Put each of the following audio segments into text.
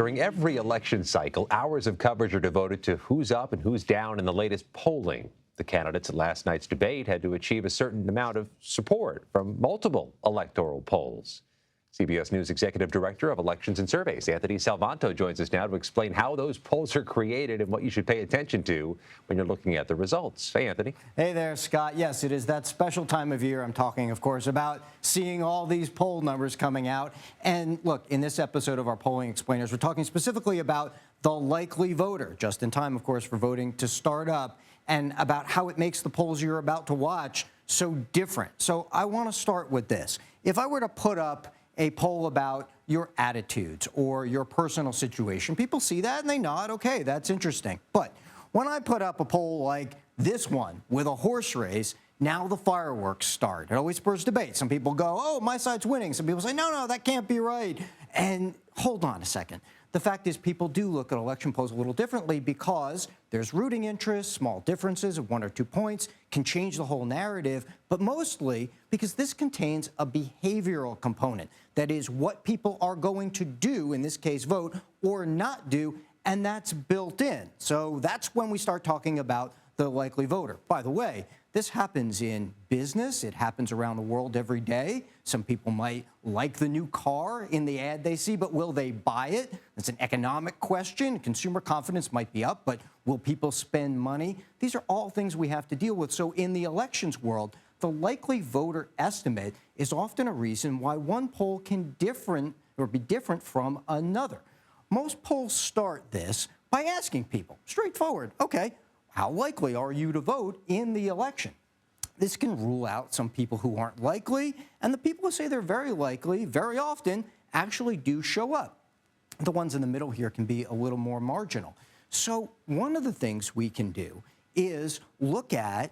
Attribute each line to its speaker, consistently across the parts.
Speaker 1: During every election cycle, hours of coverage are devoted to who's up and who's down in the latest polling. The candidates at last night's debate had to achieve a certain amount of support from multiple electoral polls. CBS News Executive Director of Elections and Surveys, Anthony Salvanto, joins us now to explain how those polls are created and what you should pay attention to when you're looking at the results. Hey, Anthony.
Speaker 2: Hey there, Scott. Yes, it is that special time of year. I'm talking, of course, about seeing all these poll numbers coming out. And look, in this episode of our Polling Explainers, we're talking specifically about the likely voter, just in time, of course, for voting to start up, and about how it makes the polls you're about to watch so different. So I want to start with this. If I were to put up a poll about your attitudes or your personal situation, people see that and they nod, okay, that's interesting. But when I put up a poll like this one with a horse race, now the fireworks start. It always spurs debate. Some people go, oh, my side's winning. Some people say, no, that can't be right. And hold on a second. The fact is, people do look at election polls a little differently because there's rooting interests, small differences of 1 or 2 points can change the whole narrative, but mostly because this contains a behavioral component. That is what people are going to do, in this case, vote or not do, and that's built in. So that's when we start talking about the likely voter. By the way, this happens in business. It happens around the world every day. Some people might like the new car in the ad they see, but will they buy it? It's an economic question. Consumer confidence might be up, but will people spend money? These are all things we have to deal with. So in the elections world, the likely voter estimate is often a reason why one poll can be different from another. Most polls start this by asking people, straightforward, okay, how likely are you to vote in the election? This can rule out some people who aren't likely, and the people who say they're very likely very often actually do show up. The ones in the middle here can be a little more marginal. So one of the things we can do is look at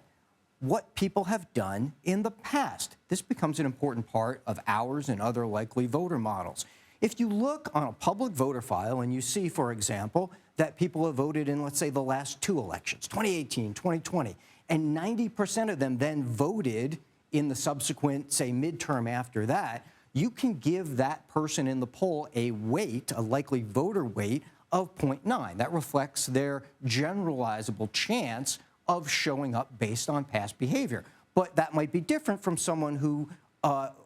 Speaker 2: what people have done in the past. This becomes an important part of ours and other likely voter models. If you look on a public voter file and you see, for example, that people have voted in, let's say, the last 2 elections, 2018, 2020, and 90% of them then voted in the subsequent, say, midterm after that, you can give that person in the poll a weight, a likely voter weight of 0.9. That reflects their generalizable chance of showing up based on past behavior. But that might be different from someone who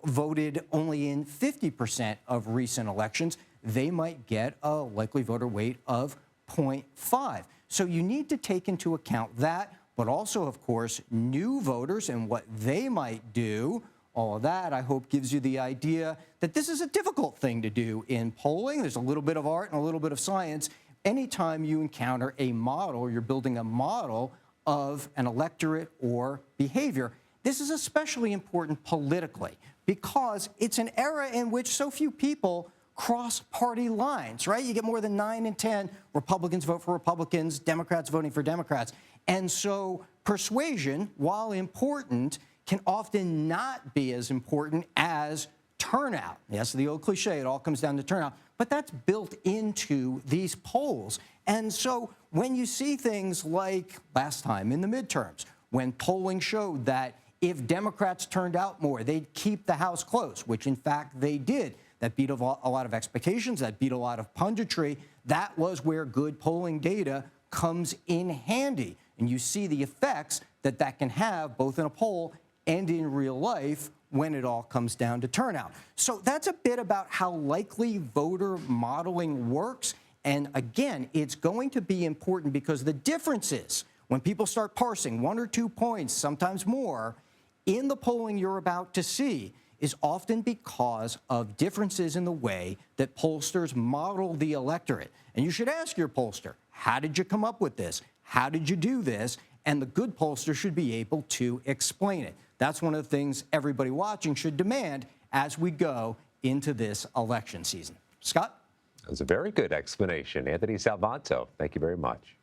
Speaker 2: voted only in 50% of recent elections. They might get a likely voter weight of 0.5. So you need to take into account that, but also, of course, new voters and what they might do. All of that, I hope, gives you the idea that this is a difficult thing to do in polling. There's a little bit of art and a little bit of science. Anytime you encounter a model, you're building a model of an electorate or behavior. This is especially important politically because it's an era in which so few people cross party lines, right? You get more than 9 in 10 Republicans vote for Republicans, Democrats voting for Democrats. And so persuasion, while important, can often not be as important as turnout. Yes, the old cliche, it all comes down to turnout, but that's built into these polls. And so when you see things like last time in the midterms, when polling showed that if Democrats turned out more, they'd keep the House close, which in fact they did. That beat a lot of expectations, that beat a lot of punditry. That was where good polling data comes in handy. And you see the effects that that can have both in a poll and in real life when it all comes down to turnout. So that's a bit about how likely voter modeling works. And again, it's going to be important because the difference is when people start parsing 1 or 2 points, sometimes more, in the polling you're about to see is often because of differences in the way that pollsters model the electorate. And you should ask your pollster, how did you come up with this? How did you do this? And the good pollster should be able to explain it. That's one of the things everybody watching should demand as we go into this election season. Scott?
Speaker 1: That was a very good explanation. Anthony Salvanto, thank you very much.